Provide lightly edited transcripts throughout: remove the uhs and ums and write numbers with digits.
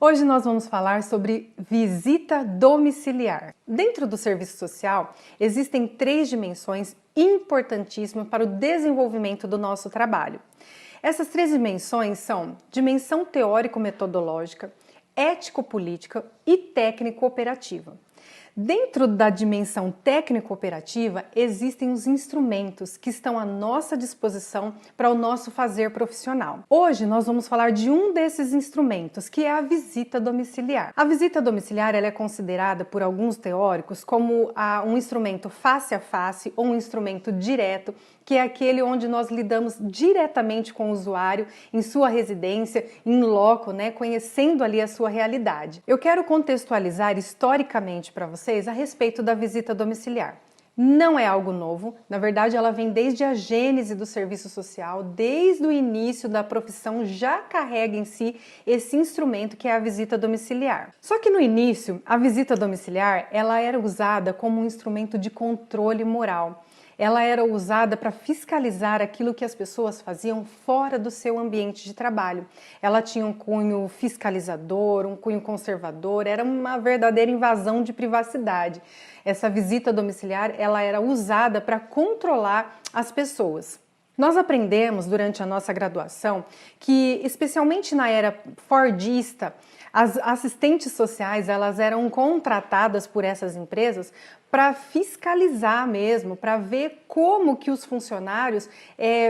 Hoje nós vamos falar sobre visita domiciliar. Dentro do serviço social, existem 3 dimensões importantíssimas para o desenvolvimento do nosso trabalho. Essas 3 dimensões são dimensão teórico-metodológica, ético-política e técnico-operativa. Dentro da dimensão técnico-operativa, existem os instrumentos que estão à nossa disposição para o nosso fazer profissional. Hoje nós vamos falar de um desses instrumentos, que é a visita domiciliar. A visita domiciliar ela é considerada por alguns teóricos como um instrumento face a face ou um instrumento direto, que é aquele onde nós lidamos diretamente com o usuário em sua residência, em loco, conhecendo ali a sua realidade. Eu quero contextualizar historicamente para vocês a respeito da visita domiciliar. Não é algo novo, na verdade ela vem desde a gênese do serviço social, desde o início da profissão já carrega em si esse instrumento que é a visita domiciliar. Só que no início, a visita domiciliar ela era usada como um instrumento de controle moral. Ela era usada para fiscalizar aquilo que as pessoas faziam fora do seu ambiente de trabalho. Ela tinha um cunho fiscalizador, um cunho conservador, era uma verdadeira invasão de privacidade. Essa visita domiciliar ela era usada para controlar as pessoas. Nós aprendemos durante a nossa graduação que, especialmente na era fordista, as assistentes sociais elas eram contratadas por essas empresas para fiscalizar mesmo, para ver como que os funcionários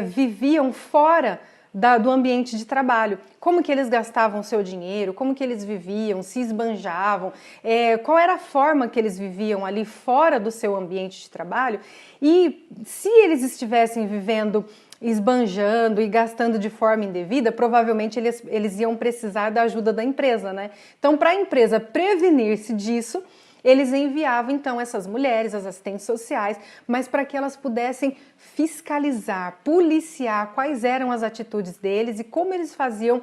viviam fora do ambiente de trabalho, como que eles gastavam seu dinheiro, como que eles viviam, se esbanjavam, qual era a forma que eles viviam ali fora do seu ambiente de trabalho e se eles estivessem vivendo esbanjando e gastando de forma indevida, provavelmente eles iam precisar da ajuda da empresa, né? Então, para a empresa prevenir-se disso, eles enviavam então essas mulheres, as assistentes sociais, mas para que elas pudessem fiscalizar, policiar quais eram as atitudes deles e como eles faziam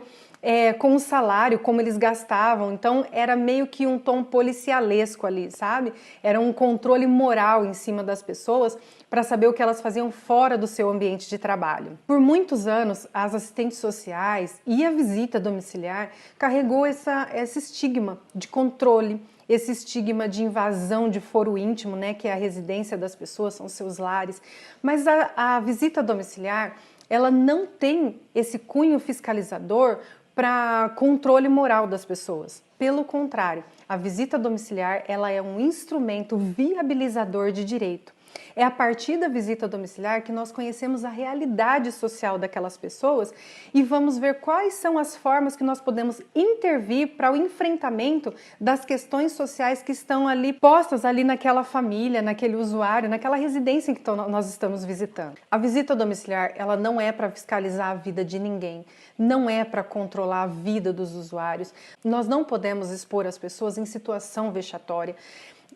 com o salário, como eles gastavam. Então era meio que um tom policialesco ali, sabe? Era um controle moral em cima das pessoas para saber o que elas faziam fora do seu ambiente de trabalho. Por muitos anos, as assistentes sociais e a visita domiciliar carregou esse estigma de controle, esse estigma de invasão de foro íntimo, que é a residência das pessoas, são seus lares. Mas a visita domiciliar, ela não tem esse cunho fiscalizador para controle moral das pessoas. Pelo contrário, a visita domiciliar ela é um instrumento viabilizador de direito. É a partir da visita domiciliar que nós conhecemos a realidade social daquelas pessoas e vamos ver quais são as formas que nós podemos intervir para o enfrentamento das questões sociais que estão ali postas ali naquela família, naquele usuário, naquela residência que nós estamos visitando. A visita domiciliar ela não é para fiscalizar a vida de ninguém, não é para controlar a vida dos usuários. Nós não podemos expor as pessoas em situação vexatória.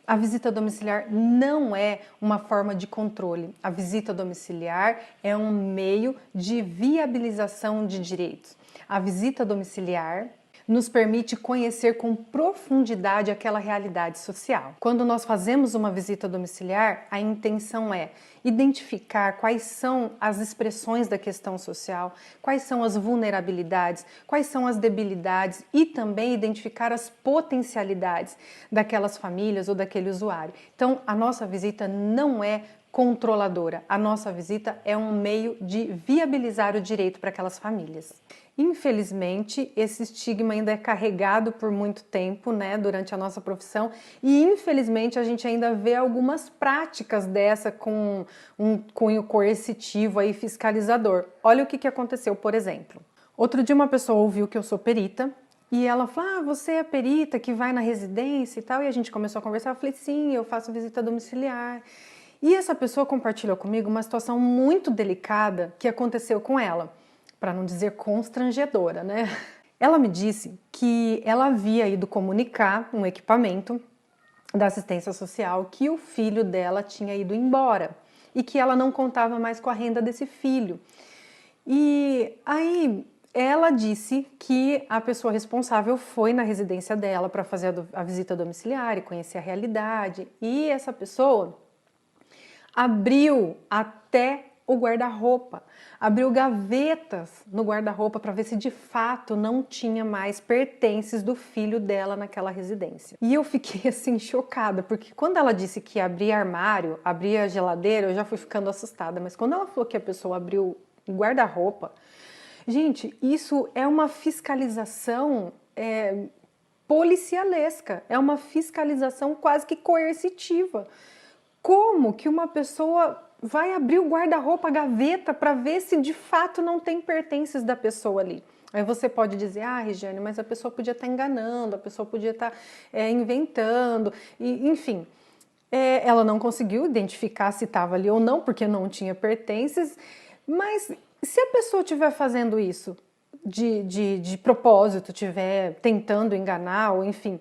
A visita domiciliar não é uma forma de controle. A visita domiciliar é um meio de viabilização de direitos. A visita domiciliar nos permite conhecer com profundidade aquela realidade social. Quando nós fazemos uma visita domiciliar, a intenção é identificar quais são as expressões da questão social, quais são as vulnerabilidades, quais são as debilidades e também identificar as potencialidades daquelas famílias ou daquele usuário. Então, a nossa visita não é controladora, a nossa visita é um meio de viabilizar o direito para aquelas famílias. Infelizmente, esse estigma ainda é carregado por muito tempo, durante a nossa profissão e infelizmente a gente ainda vê algumas práticas dessa com um cunho coercitivo aí fiscalizador. Olha o que aconteceu, por exemplo. Outro dia uma pessoa ouviu que eu sou perita e ela falou, você é a perita que vai na residência e tal, e a gente começou a conversar, eu falei, sim, eu faço visita domiciliar. E essa pessoa compartilhou comigo uma situação muito delicada que aconteceu com ela, para não dizer constrangedora, Ela me disse que ela havia ido comunicar um equipamento da assistência social que o filho dela tinha ido embora e que ela não contava mais com a renda desse filho. E aí ela disse que a pessoa responsável foi na residência dela para fazer a visita domiciliar e conhecer a realidade, e essa pessoa abriu até o guarda-roupa, abriu gavetas no guarda-roupa para ver se de fato não tinha mais pertences do filho dela naquela residência. E eu fiquei assim chocada, porque quando ela disse que abria armário, abria geladeira, eu já fui ficando assustada, mas quando ela falou que a pessoa abriu o guarda-roupa, gente, isso é uma fiscalização policialesca, é uma fiscalização quase que coercitiva. Como que uma pessoa vai abrir o guarda-roupa, a gaveta, para ver se de fato não tem pertences da pessoa ali? Aí você pode dizer, ah, Regiane, mas a pessoa podia estar enganando, a pessoa podia estar inventando, e, enfim. Ela não conseguiu identificar se estava ali ou não, porque não tinha pertences, mas se a pessoa estiver fazendo isso de propósito, estiver tentando enganar, ou enfim,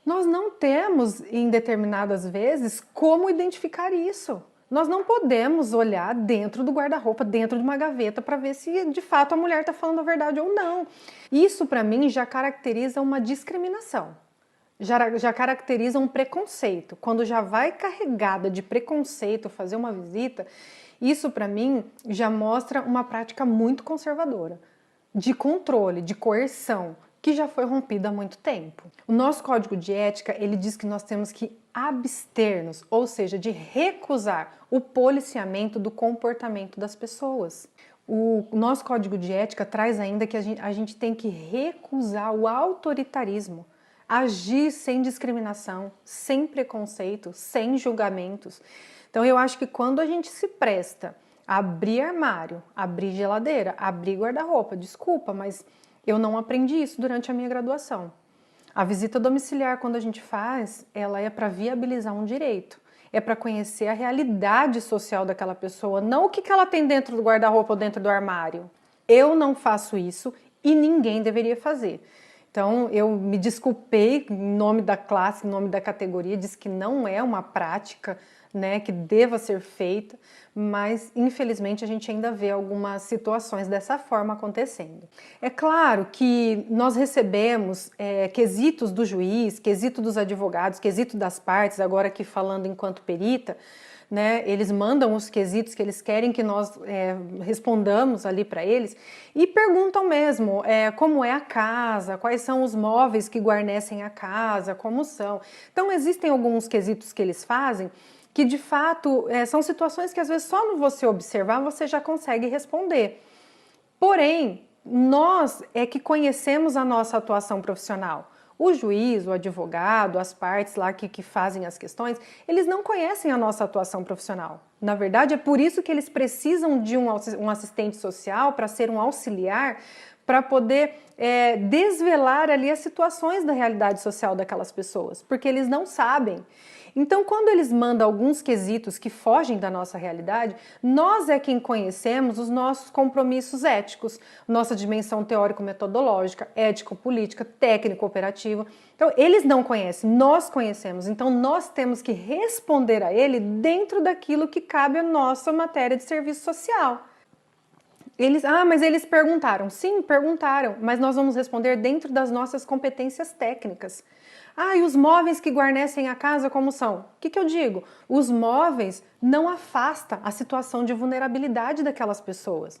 nós não temos, em determinadas vezes, como identificar isso. Nós não podemos olhar dentro do guarda-roupa, dentro de uma gaveta, para ver se de fato a mulher está falando a verdade ou não. Isso, para mim, já caracteriza uma discriminação. Já caracteriza um preconceito. Quando já vai carregada de preconceito fazer uma visita, isso, para mim, já mostra uma prática muito conservadora, de controle, de coerção, que já foi rompida há muito tempo. O nosso código de ética, ele diz que nós temos que abster-nos, ou seja, de recusar o policiamento do comportamento das pessoas. O nosso código de ética traz ainda que a gente tem que recusar o autoritarismo, agir sem discriminação, sem preconceito, sem julgamentos. Então eu acho que quando a gente se presta a abrir armário, abrir geladeira, abrir guarda-roupa, desculpa, mas eu não aprendi isso durante a minha graduação. A visita domiciliar, quando a gente faz, ela é para viabilizar um direito. É para conhecer a realidade social daquela pessoa, não o que ela tem dentro do guarda-roupa ou dentro do armário. Eu não faço isso e ninguém deveria fazer. Então, eu me desculpei em nome da classe, em nome da categoria, disse que não é uma prática, né, que deva ser feita, mas infelizmente a gente ainda vê algumas situações dessa forma acontecendo. É claro que nós recebemos quesitos do juiz, quesito dos advogados, quesito das partes, agora aqui falando enquanto perita, né, eles mandam os quesitos que eles querem que nós respondamos ali para eles e perguntam mesmo como é a casa, quais são os móveis que guarnecem a casa, como são. Então existem alguns quesitos que eles fazem que de fato são situações que às vezes só no você observar você já consegue responder. Porém, nós é que conhecemos a nossa atuação profissional. O juiz, o advogado, as partes lá que fazem as questões, eles não conhecem a nossa atuação profissional. Na verdade, é por isso que eles precisam de um assistente social para ser um auxiliar, para poder desvelar ali as situações da realidade social daquelas pessoas, porque eles não sabem. Então, quando eles mandam alguns quesitos que fogem da nossa realidade, nós é quem conhecemos os nossos compromissos éticos, nossa dimensão teórico-metodológica, ético-política, técnico-operativa. Então, eles não conhecem, nós conhecemos. Então, nós temos que responder a ele dentro daquilo que cabe à nossa matéria de serviço social. Mas eles perguntaram. Sim, perguntaram, mas nós vamos responder dentro das nossas competências técnicas. E os móveis que guarnecem a casa como são? O que eu digo? Os móveis não afastam a situação de vulnerabilidade daquelas pessoas.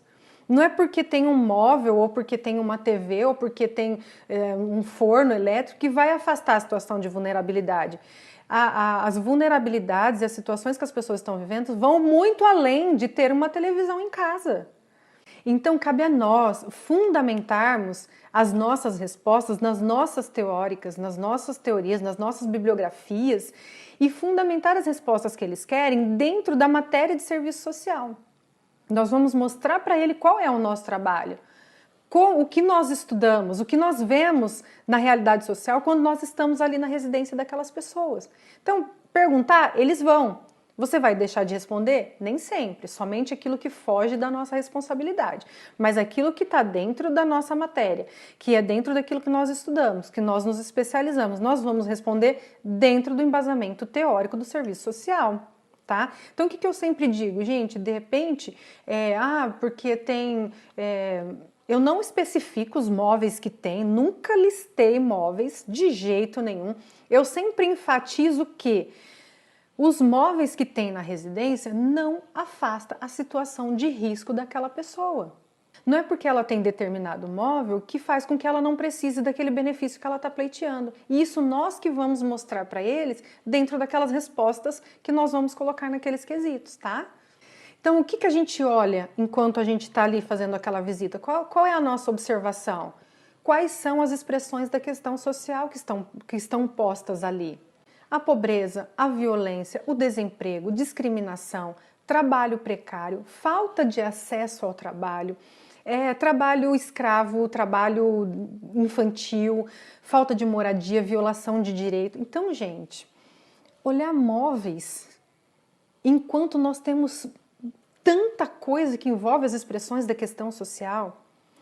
Não é porque tem um móvel, ou porque tem uma TV, ou porque tem um forno elétrico que vai afastar a situação de vulnerabilidade. As vulnerabilidades e as situações que as pessoas estão vivendo vão muito além de ter uma televisão em casa. Então, cabe a nós fundamentarmos as nossas respostas nas nossas teóricas, nas nossas teorias, nas nossas bibliografias e fundamentar as respostas que eles querem dentro da matéria de serviço social. Nós vamos mostrar para ele qual é o nosso trabalho, o que nós estudamos, o que nós vemos na realidade social quando nós estamos ali na residência daquelas pessoas. Então, perguntar, eles vão. Você vai deixar de responder? Nem sempre, somente aquilo que foge da nossa responsabilidade, mas aquilo que está dentro da nossa matéria, que é dentro daquilo que nós estudamos, que nós nos especializamos, nós vamos responder dentro do embasamento teórico do serviço social. Tá? Então, o que eu sempre digo, gente, de repente, porque tem... eu não especifico os móveis que tem, nunca listei móveis de jeito nenhum. Eu sempre enfatizo que Os móveis que tem na residência não afasta a situação de risco daquela pessoa. Não é porque ela tem determinado móvel que faz com que ela não precise daquele benefício que ela está pleiteando. E isso nós que vamos mostrar para eles dentro daquelas respostas que nós vamos colocar naqueles quesitos, tá? Então, o que a gente olha enquanto a gente está ali fazendo aquela visita? Qual é a nossa observação? Quais são as expressões da questão social que estão postas ali? A pobreza, a violência, o desemprego, discriminação, trabalho precário, falta de acesso ao trabalho, trabalho escravo, trabalho infantil, falta de moradia, violação de direito. Então, gente, olhar móveis, enquanto nós temos tanta coisa que envolve as expressões da questão social.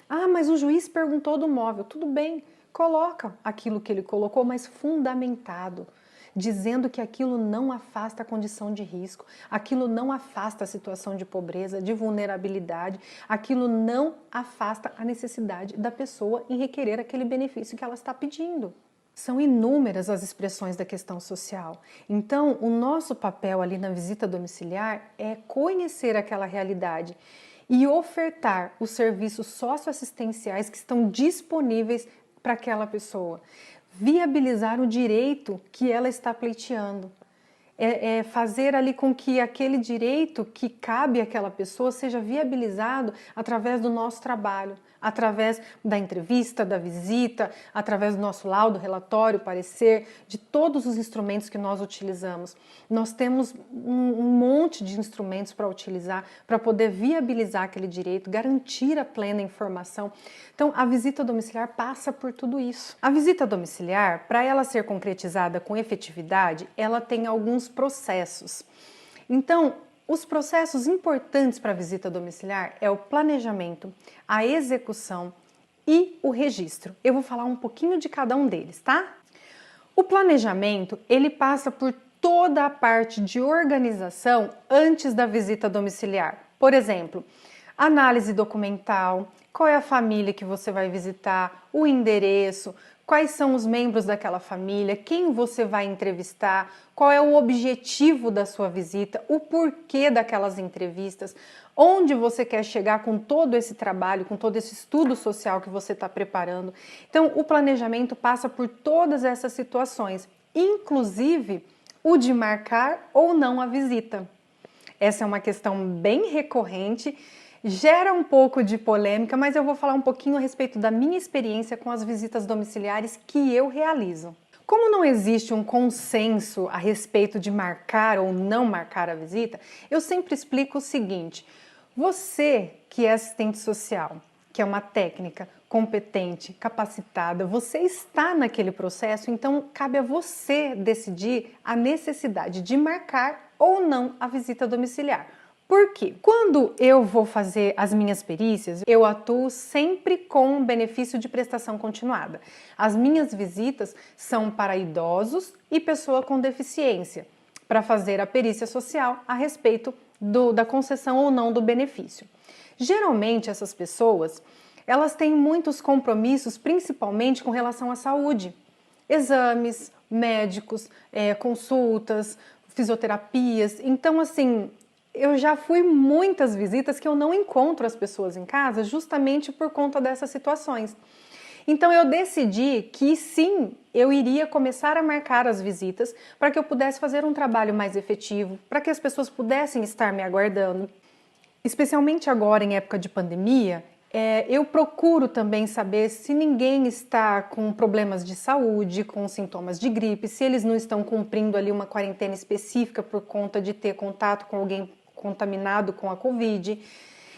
Ah, mas o juiz perguntou do móvel. Tudo bem, coloca aquilo que ele colocou, mas fundamentado, dizendo que aquilo não afasta a condição de risco, aquilo não afasta a situação de pobreza, de vulnerabilidade, aquilo não afasta a necessidade da pessoa em requerer aquele benefício que ela está pedindo. São inúmeras as expressões da questão social. Então, o nosso papel ali na visita domiciliar é conhecer aquela realidade e ofertar os serviços socioassistenciais que estão disponíveis para aquela pessoa. Viabilizar o direito que ela está pleiteando. Fazer ali com que aquele direito que cabe àquela pessoa seja viabilizado através do nosso trabalho, através da entrevista, da visita, através do nosso laudo, relatório, parecer, de todos os instrumentos que nós utilizamos. Nós temos um monte de instrumentos para utilizar, para poder viabilizar aquele direito, garantir a plena informação. Então, a visita domiciliar passa por tudo isso. A visita domiciliar, para ela ser concretizada com efetividade, ela tem alguns processos. Então, os processos importantes para a visita domiciliar é o planejamento, a execução e o registro. Eu vou falar um pouquinho de cada um deles, tá? O planejamento, ele passa por toda a parte de organização antes da visita domiciliar. Por exemplo, análise documental, qual é a família que você vai visitar, o endereço, quais são os membros daquela família, quem você vai entrevistar, qual é o objetivo da sua visita, o porquê daquelas entrevistas, onde você quer chegar com todo esse trabalho, com todo esse estudo social que você está preparando. Então, o planejamento passa por todas essas situações, inclusive o de marcar ou não a visita. Essa é uma questão bem recorrente, gera um pouco de polêmica, mas eu vou falar um pouquinho a respeito da minha experiência com as visitas domiciliares que eu realizo. Como não existe um consenso a respeito de marcar ou não marcar a visita, eu sempre explico o seguinte: você que é assistente social, que é uma técnica competente, capacitada, você está naquele processo, então cabe a você decidir a necessidade de marcar ou não a visita domiciliar. Por quê? Quando eu vou fazer as minhas perícias, eu atuo sempre com benefício de prestação continuada. As minhas visitas são para idosos e pessoa com deficiência, para fazer a perícia social a respeito da concessão ou não do benefício. Geralmente essas pessoas, elas têm muitos compromissos, principalmente com relação à saúde. Exames, médicos, consultas, fisioterapias. Então, assim, eu já fui muitas visitas que eu não encontro as pessoas em casa justamente por conta dessas situações. Então eu decidi que sim, eu iria começar a marcar as visitas para que eu pudesse fazer um trabalho mais efetivo, para que as pessoas pudessem estar me aguardando. Especialmente agora em época de pandemia, eu procuro também saber se ninguém está com problemas de saúde, com sintomas de gripe, se eles não estão cumprindo ali uma quarentena específica por conta de ter contato com alguém contaminado com a Covid.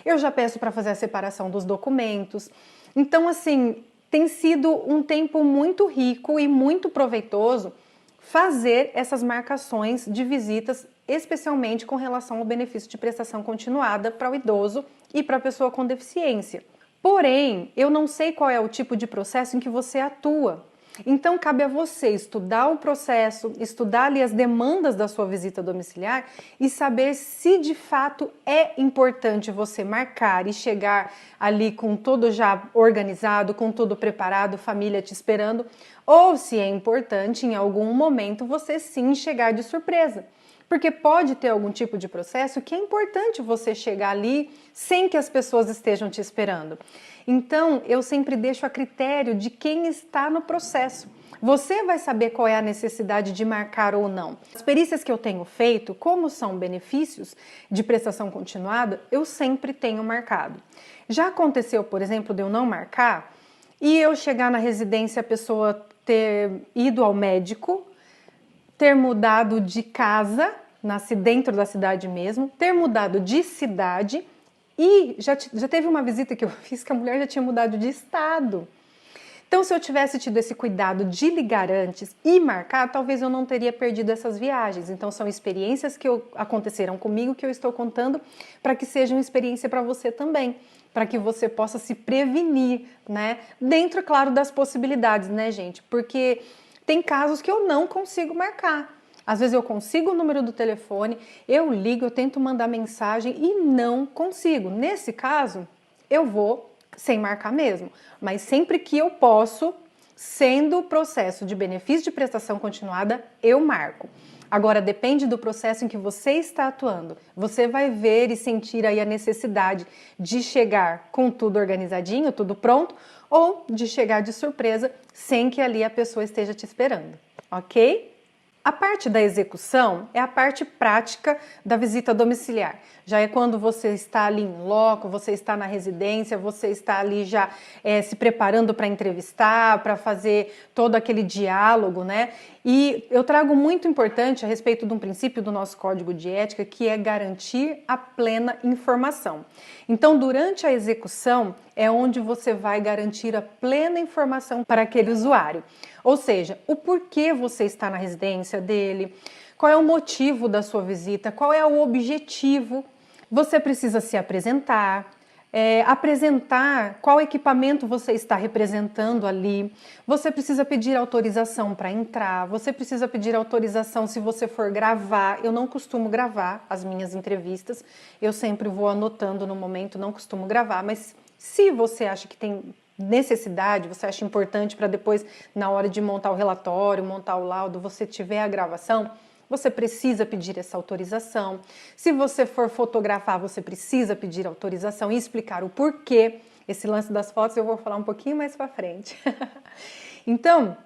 Eu já peço para fazer a separação dos documentos. Então, assim, tem sido um tempo muito rico e muito proveitoso fazer essas marcações de visitas, especialmente com relação ao benefício de prestação continuada para o idoso e para a pessoa com deficiência. Porém, eu não sei qual é o tipo de processo em que você atua. Então, cabe a você estudar o processo, estudar ali as demandas da sua visita domiciliar e saber se de fato é importante você marcar e chegar ali com tudo já organizado, com tudo preparado, família te esperando, ou se é importante em algum momento você sim chegar de surpresa. Porque pode ter algum tipo de processo que é importante você chegar ali sem que as pessoas estejam te esperando. Então, eu sempre deixo a critério de quem está no processo. Você vai saber qual é a necessidade de marcar ou não. As perícias que eu tenho feito, como são benefícios de prestação continuada, eu sempre tenho marcado. Já aconteceu, por exemplo, de eu não marcar e eu chegar na residência, a pessoa ter ido ao médico, ter mudado de casa, nasci dentro da cidade mesmo, ter mudado de cidade e já teve uma visita que eu fiz que a mulher já tinha mudado de estado. Então, se eu tivesse tido esse cuidado de ligar antes e marcar, talvez eu não teria perdido essas viagens. Então, são experiências que aconteceram comigo que eu estou contando para que seja uma experiência para você também, para que você possa se prevenir, né? Dentro, claro, das possibilidades, né, gente? Porque tem casos que eu não consigo marcar. Às vezes eu consigo o número do telefone, eu ligo, eu tento mandar mensagem e não consigo. Nesse caso, eu vou sem marcar mesmo, mas sempre que eu posso, sendo o processo de benefício de prestação continuada, eu marco. Agora, depende do processo em que você está atuando. Você vai ver e sentir aí a necessidade de chegar com tudo organizadinho, tudo pronto, ou de chegar de surpresa sem que ali a pessoa esteja te esperando, ok? A parte da execução é a parte prática da visita domiciliar. Já é quando você está ali em loco, você está na residência, você está ali já se preparando para entrevistar, para fazer todo aquele diálogo, né? E eu trago muito importante a respeito de um princípio do nosso código de ética, que é garantir a plena informação. Então, durante a execução, é onde você vai garantir a plena informação para aquele usuário. Ou seja, o porquê você está na residência dele, qual é o motivo da sua visita, qual é o objetivo. Você precisa se apresentar, apresentar qual equipamento você está representando ali. Você precisa pedir autorização para entrar, você precisa pedir autorização se você for gravar. Eu não costumo gravar as minhas entrevistas, eu sempre vou anotando no momento, não costumo gravar, mas se você acha que tem necessidade, você acha importante para depois, na hora de montar o relatório, montar o laudo, você tiver a gravação, você precisa pedir essa autorização. Se você for fotografar, você precisa pedir autorização e explicar o porquê. Esse lance das fotos eu vou falar um pouquinho mais para frente. Então,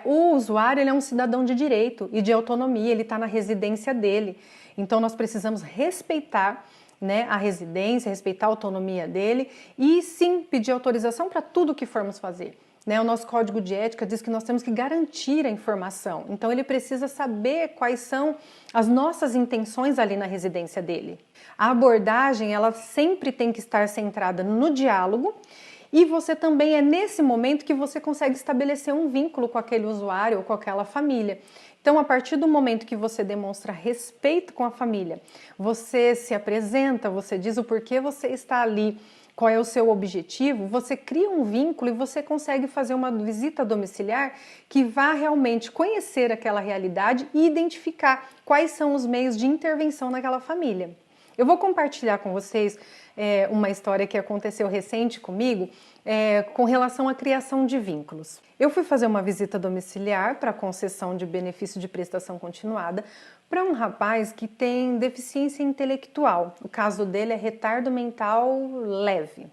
o usuário ele é um cidadão de direito e de autonomia, ele está na residência dele. Então, nós precisamos respeitar, né, a residência, respeitar a autonomia dele e sim pedir autorização para tudo que formos fazer. Né? O nosso código de ética diz que nós temos que garantir a informação, então ele precisa saber quais são as nossas intenções ali na residência dele. A abordagem ela sempre tem que estar centrada no diálogo e você também é nesse momento que você consegue estabelecer um vínculo com aquele usuário ou com aquela família. Então, a partir do momento que você demonstra respeito com a família, você se apresenta, você diz o porquê você está ali, qual é o seu objetivo, você cria um vínculo e você consegue fazer uma visita domiciliar que vá realmente conhecer aquela realidade e identificar quais são os meios de intervenção naquela família. Eu vou compartilhar com vocês uma história que aconteceu recente comigo com relação à criação de vínculos. Eu fui fazer uma visita domiciliar para concessão de benefício de prestação continuada para um rapaz que tem deficiência intelectual. O caso dele é retardo mental leve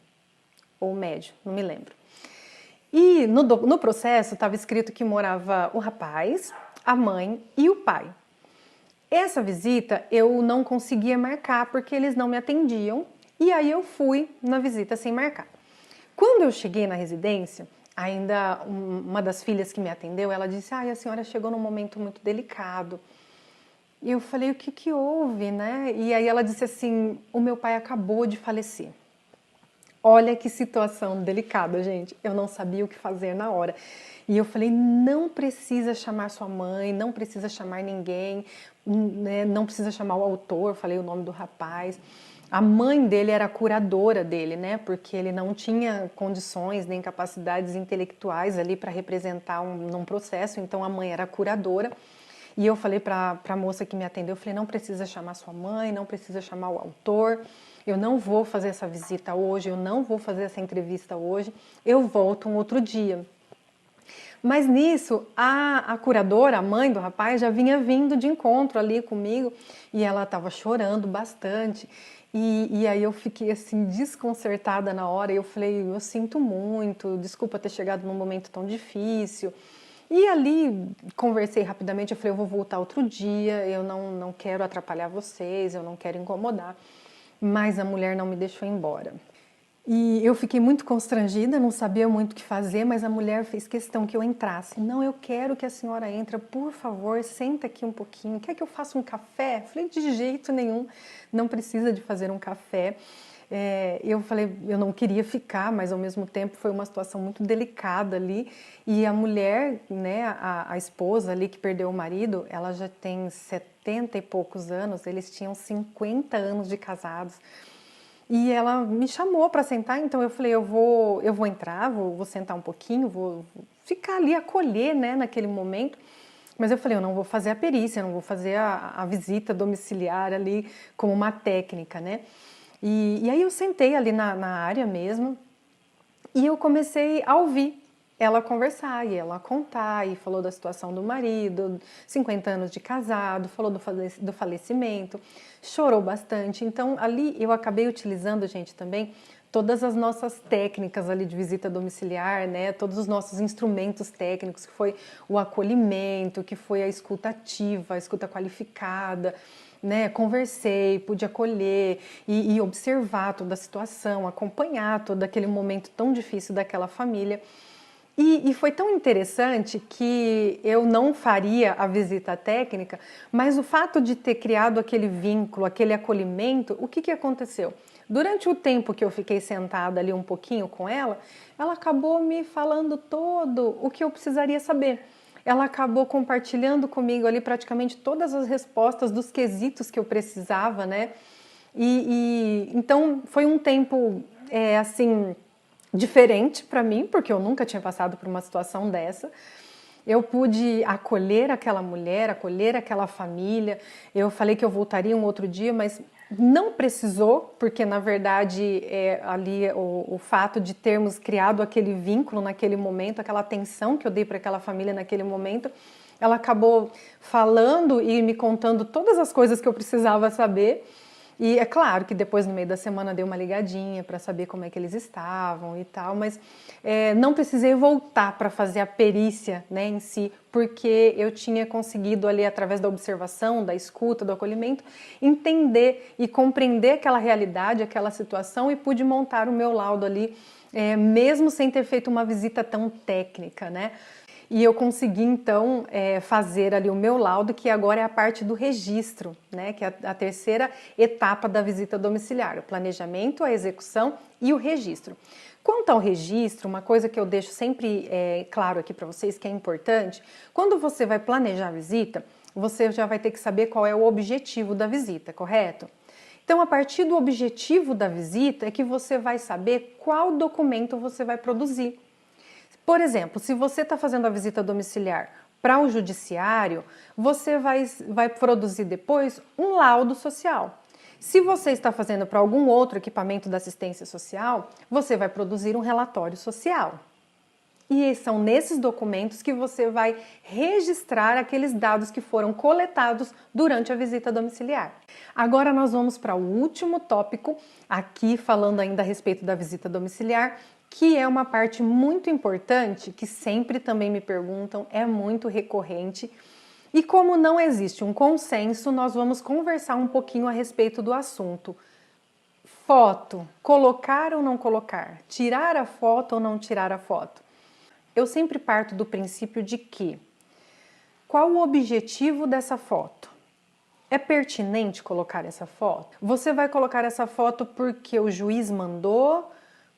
ou médio, não me lembro. E no processo estava escrito que morava o rapaz, a mãe e o pai. Essa visita eu não conseguia marcar porque eles não me atendiam e aí eu fui na visita sem marcar. Quando eu cheguei na residência, ainda uma das filhas que me atendeu, ela disse, a senhora chegou num momento muito delicado. E eu falei, o que houve, né? E aí ela disse assim, o meu pai acabou de falecer. Olha que situação delicada, gente. Eu não sabia o que fazer na hora. E eu falei, não precisa chamar sua mãe, não precisa chamar ninguém, né? Não precisa chamar o autor, falei o nome do rapaz. A mãe dele era a curadora dele, né? Porque ele não tinha condições nem capacidades intelectuais ali para representar num processo, então a mãe era a curadora. E eu falei para a moça que me atendeu, eu falei, não precisa chamar sua mãe, não precisa chamar o autor, eu não vou fazer essa visita hoje, eu não vou fazer essa entrevista hoje, eu volto um outro dia. Mas nisso, a curadora, a mãe do rapaz, já vinha vindo de encontro ali comigo e ela estava chorando bastante. E aí eu fiquei assim desconcertada na hora e eu falei, eu sinto muito, desculpa ter chegado num momento tão difícil. E ali conversei rapidamente, eu falei, eu vou voltar outro dia, eu não quero atrapalhar vocês, eu não quero incomodar. Mas a mulher não me deixou embora. E eu fiquei muito constrangida, não sabia muito o que fazer, mas a mulher fez questão que eu entrasse. Não, eu quero que a senhora entre, por favor, senta aqui um pouquinho. Quer que eu faça um café? Eu falei, de jeito nenhum, não precisa de fazer um café. Eu falei, eu não queria ficar, mas ao mesmo tempo foi uma situação muito delicada ali. E a mulher, né, a esposa ali que perdeu o marido, ela já tem 70 e poucos anos, eles tinham 50 anos de casados. E ela me chamou para sentar, então eu falei, eu vou entrar, vou sentar um pouquinho, vou ficar ali, acolher, né, naquele momento. Mas eu falei, eu não vou fazer a perícia, não vou fazer a visita domiciliar ali como uma técnica, né. E aí eu sentei ali na área mesmo e eu comecei a ouvir ela conversar e ela contar, e falou da situação do marido, 50 anos de casado, falou do falecimento, chorou bastante. Então ali eu acabei utilizando, gente, também todas as nossas técnicas ali de visita domiciliar, né? Todos os nossos instrumentos técnicos, que foi o acolhimento, que foi a escuta ativa, a escuta qualificada, né? Conversei, pude acolher e observar toda a situação, acompanhar todo aquele momento tão difícil daquela família. E foi tão interessante que eu não faria a visita técnica, mas o fato de ter criado aquele vínculo, aquele acolhimento, o que aconteceu? Durante o tempo que eu fiquei sentada ali um pouquinho com ela acabou me falando todo o que eu precisaria saber. Ela acabou compartilhando comigo ali praticamente todas as respostas dos quesitos que eu precisava, né? Então foi um tempo assim diferente para mim, porque eu nunca tinha passado por uma situação dessa. Eu pude acolher aquela mulher, acolher aquela família. Eu falei que eu voltaria um outro dia, mas não precisou, porque na verdade ali o fato de termos criado aquele vínculo naquele momento, aquela atenção que eu dei para aquela família naquele momento, ela acabou falando e me contando todas as coisas que eu precisava saber. E é claro que depois, no meio da semana, dei uma ligadinha para saber como é que eles estavam e tal, mas não precisei voltar para fazer a perícia, né, em si, porque eu tinha conseguido ali, através da observação, da escuta, do acolhimento, entender e compreender aquela realidade, aquela situação, e pude montar o meu laudo ali, mesmo sem ter feito uma visita tão técnica, né? E eu consegui, então, fazer ali o meu laudo, que agora é a parte do registro, né? Que é a terceira etapa da visita domiciliar, o planejamento, a execução e o registro. Quanto ao registro, uma coisa que eu deixo sempre claro aqui para vocês, que é importante, quando você vai planejar a visita, você já vai ter que saber qual é o objetivo da visita, correto? Então, a partir do objetivo da visita é que você vai saber qual documento você vai produzir. Por exemplo, se você está fazendo a visita domiciliar para o judiciário, você vai produzir depois um laudo social. Se você está fazendo para algum outro equipamento da assistência social, você vai produzir um relatório social. E são nesses documentos que você vai registrar aqueles dados que foram coletados durante a visita domiciliar. Agora nós vamos para o último tópico, aqui falando ainda a respeito da visita domiciliar, que é uma parte muito importante, que sempre também me perguntam, é muito recorrente. E como não existe um consenso, nós vamos conversar um pouquinho a respeito do assunto. Foto, colocar ou não colocar? Tirar a foto ou não tirar a foto? Eu sempre parto do princípio de que, qual o objetivo dessa foto? É pertinente colocar essa foto? Você vai colocar essa foto porque o juiz mandou,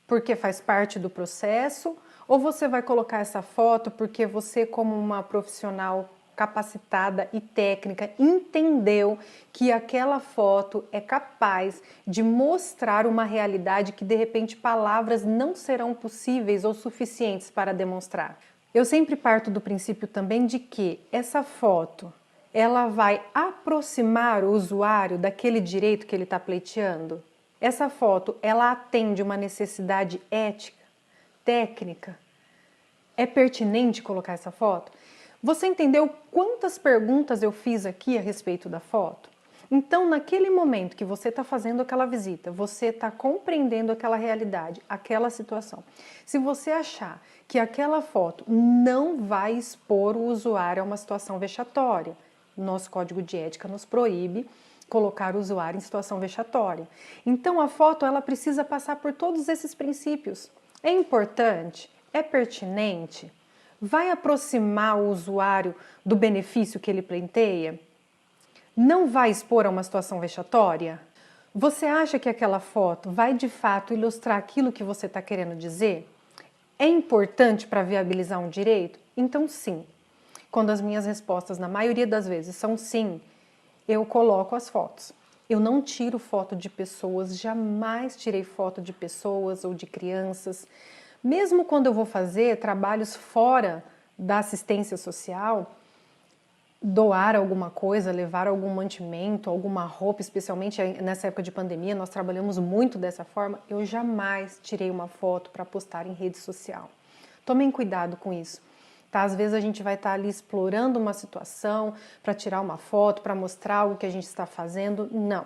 porque faz parte do processo, ou você vai colocar essa foto porque você, como uma profissional capacitada e técnica, entendeu que aquela foto é capaz de mostrar uma realidade que de repente palavras não serão possíveis ou suficientes para demonstrar. Eu sempre parto do princípio também de que essa foto ela vai aproximar o usuário daquele direito que ele está pleiteando. Essa foto, ela atende uma necessidade ética, técnica. É pertinente colocar essa foto? Você entendeu quantas perguntas eu fiz aqui a respeito da foto? Então, naquele momento que você está fazendo aquela visita, você está compreendendo aquela realidade, aquela situação. Se você achar que aquela foto não vai expor o usuário a uma situação vexatória, nosso código de ética nos proíbe colocar o usuário em situação vexatória. Então, a foto ela precisa passar por todos esses princípios. É importante? É pertinente? Vai aproximar o usuário do benefício que ele pleiteia? Não vai expor a uma situação vexatória? Você acha que aquela foto vai de fato ilustrar aquilo que você está querendo dizer? É importante para viabilizar um direito? Então sim. Quando as minhas respostas, na maioria das vezes, são sim, eu coloco as fotos. Eu não tiro foto de pessoas, jamais tirei foto de pessoas ou de crianças. Mesmo quando eu vou fazer trabalhos fora da assistência social, doar alguma coisa, levar algum mantimento, alguma roupa, especialmente nessa época de pandemia, nós trabalhamos muito dessa forma, eu jamais tirei uma foto para postar em rede social. Tomem cuidado com isso. Tá? Às vezes a gente vai estar ali explorando uma situação para tirar uma foto, para mostrar algo que a gente está fazendo. Não.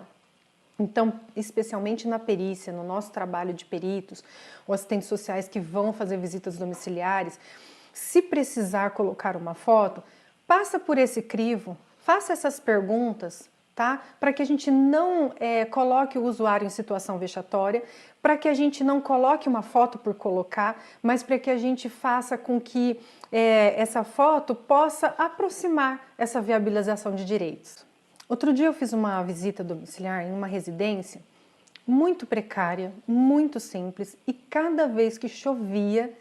Então, especialmente na perícia, no nosso trabalho de peritos, ou assistentes sociais que vão fazer visitas domiciliares, se precisar colocar uma foto, passa por esse crivo, faça essas perguntas, tá? Para que a gente não coloque o usuário em situação vexatória, para que a gente não coloque uma foto por colocar, mas para que a gente faça com que essa foto possa aproximar essa viabilização de direitos. Outro dia eu fiz uma visita domiciliar em uma residência muito precária, muito simples, e cada vez que chovia,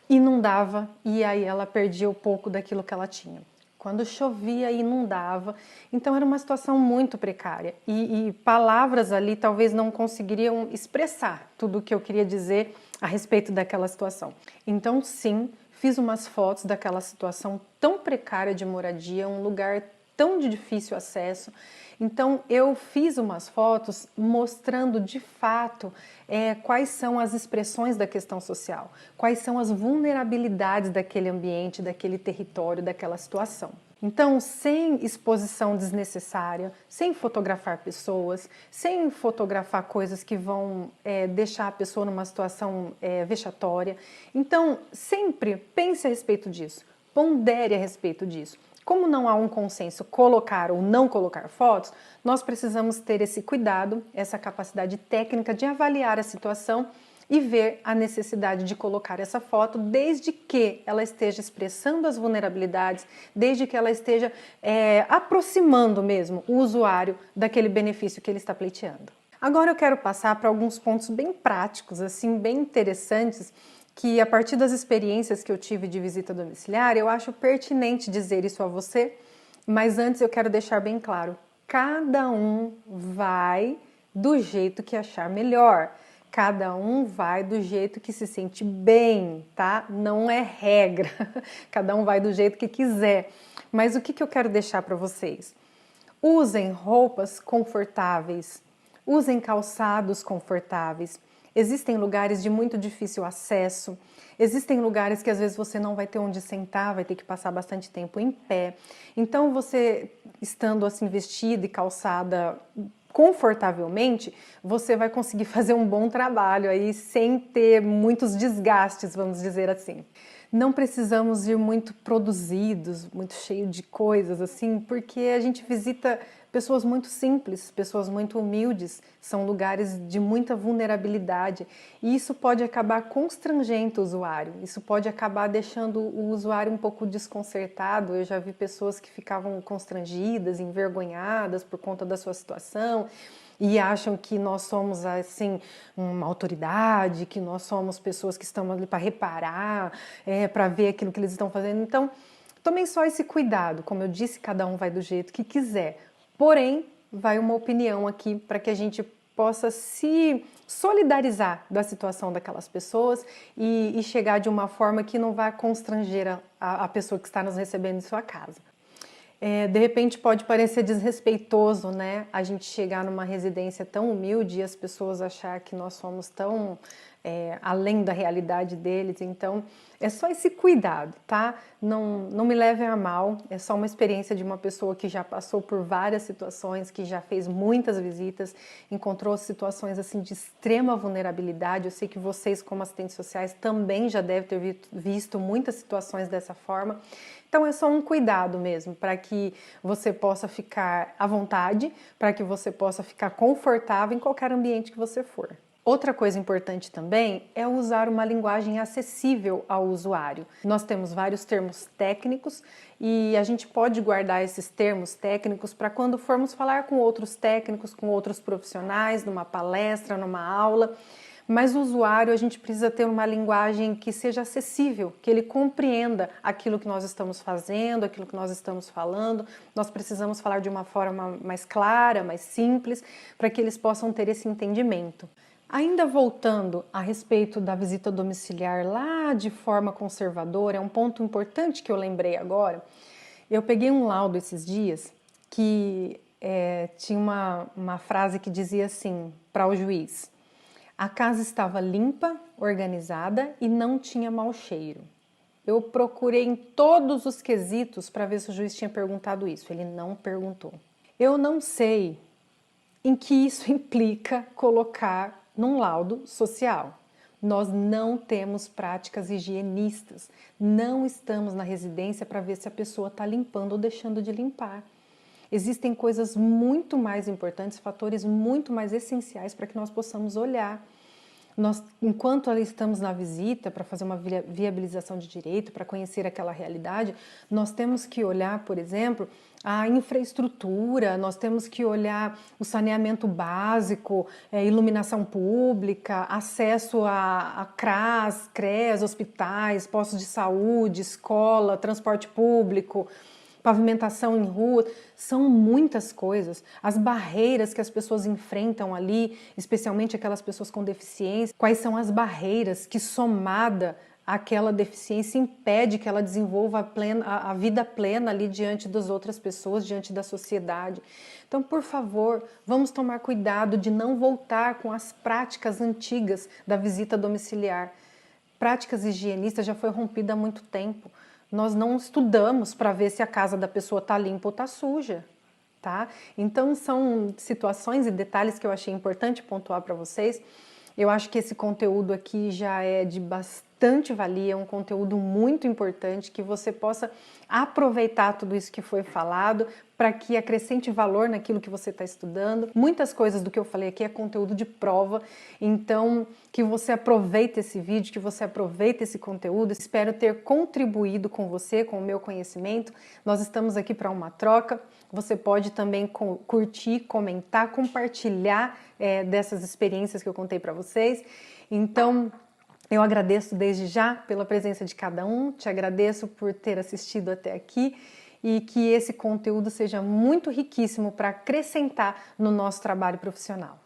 inundava e aí ela perdia um pouco daquilo que ela tinha. Quando chovia, inundava, então era uma situação muito precária e palavras ali talvez não conseguiriam expressar tudo o que eu queria dizer a respeito daquela situação. Então sim, fiz umas fotos daquela situação tão precária de moradia, um lugar tão de difícil acesso. Então eu fiz umas fotos mostrando de fato quais são as expressões da questão social, quais são as vulnerabilidades daquele ambiente, daquele território, daquela situação. Então, sem exposição desnecessária, sem fotografar pessoas, sem fotografar coisas que vão deixar a pessoa numa situação vexatória. Então, sempre pense a respeito disso, pondere a respeito disso. Como não há um consenso colocar ou não colocar fotos, nós precisamos ter esse cuidado, essa capacidade técnica de avaliar a situação e ver a necessidade de colocar essa foto desde que ela esteja expressando as vulnerabilidades, desde que ela esteja aproximando mesmo o usuário daquele benefício que ele está pleiteando. Agora eu quero passar para alguns pontos bem práticos, assim, bem interessantes, que a partir das experiências que eu tive de visita domiciliar, eu acho pertinente dizer isso a você, mas antes eu quero deixar bem claro, cada um vai do jeito que achar melhor, cada um vai do jeito que se sente bem, tá? Não é regra, cada um vai do jeito que quiser, mas o que eu quero deixar para vocês? Usem roupas confortáveis, usem calçados confortáveis. Existem lugares de muito difícil acesso, existem lugares que às vezes você não vai ter onde sentar, vai ter que passar bastante tempo em pé. Então você, estando assim vestida e calçada confortavelmente, você vai conseguir fazer um bom trabalho aí sem ter muitos desgastes, vamos dizer assim. Não precisamos ir muito produzidos, muito cheio de coisas assim, porque a gente visita pessoas muito simples, pessoas muito humildes, são lugares de muita vulnerabilidade e isso pode acabar constrangendo o usuário, isso pode acabar deixando o usuário um pouco desconcertado. Eu já vi pessoas que ficavam constrangidas, envergonhadas por conta da sua situação e acham que nós somos assim uma autoridade, que nós somos pessoas que estão ali para reparar, para ver aquilo que eles estão fazendo. Então, tomem só esse cuidado, como eu disse, cada um vai do jeito que quiser. Porém, vai uma opinião aqui para que a gente possa se solidarizar da situação daquelas pessoas e chegar de uma forma que não vá constranger a pessoa que está nos recebendo em sua casa. De repente pode parecer desrespeitoso, né? A gente chegar numa residência tão humilde e as pessoas achar que nós somos tão além da realidade deles. Então, é só esse cuidado, tá? Não me levem a mal, é só uma experiência de uma pessoa que já passou por várias situações, que já fez muitas visitas, encontrou situações assim de extrema vulnerabilidade. Eu sei que vocês, como assistentes sociais, também já devem ter visto muitas situações dessa forma. Então é só um cuidado mesmo, para que você possa ficar à vontade, para que você possa ficar confortável em qualquer ambiente que você for. Outra coisa importante também é usar uma linguagem acessível ao usuário. Nós temos vários termos técnicos e a gente pode guardar esses termos técnicos para quando formos falar com outros técnicos, com outros profissionais, numa palestra, numa aula. Mas o usuário, a gente precisa ter uma linguagem que seja acessível, que ele compreenda aquilo que nós estamos fazendo, aquilo que nós estamos falando. Nós precisamos falar de uma forma mais clara, mais simples, para que eles possam ter esse entendimento. Ainda voltando a respeito da visita domiciliar lá de forma conservadora, é um ponto importante que eu lembrei agora. Eu peguei um laudo esses dias que tinha uma frase que dizia assim para o juiz: a casa estava limpa, organizada e não tinha mau cheiro. Eu procurei em todos os quesitos para ver se o juiz tinha perguntado isso. Ele não perguntou. Eu não sei em que isso implica colocar num laudo social. Nós não temos práticas higienistas. Não estamos na residência para ver se a pessoa está limpando ou deixando de limpar. Existem coisas muito mais importantes, fatores muito mais essenciais para que nós possamos olhar. Nós, enquanto estamos na visita para fazer uma viabilização de direito, para conhecer aquela realidade, nós temos que olhar, por exemplo, a infraestrutura, nós temos que olhar o saneamento básico, iluminação pública, acesso a CRAS, CREAS, hospitais, postos de saúde, escola, transporte público, pavimentação em rua, são muitas coisas. As barreiras que as pessoas enfrentam ali, especialmente aquelas pessoas com deficiência, quais são as barreiras que, somada àquela deficiência, impede que ela desenvolva a vida plena ali diante das outras pessoas, diante da sociedade. Então, por favor, vamos tomar cuidado de não voltar com as práticas antigas da visita domiciliar. Práticas higienistas já foi rompida há muito tempo. Nós não estudamos para ver se a casa da pessoa está limpa ou está suja, tá? Então são situações e detalhes que eu achei importante pontuar para vocês. Eu acho que esse conteúdo aqui já é de bastante valia, é um conteúdo muito importante, que você possa aproveitar tudo isso que foi falado para que acrescente valor naquilo que você está estudando. Muitas coisas do que eu falei aqui é conteúdo de prova, então que você aproveite esse vídeo, que você aproveite esse conteúdo. Espero ter contribuído com você, com o meu conhecimento. Nós estamos aqui para uma troca. Você pode também curtir, comentar, compartilhar dessas experiências que eu contei para vocês. Então, eu agradeço desde já pela presença de cada um, te agradeço por ter assistido até aqui e que esse conteúdo seja muito riquíssimo para acrescentar no nosso trabalho profissional.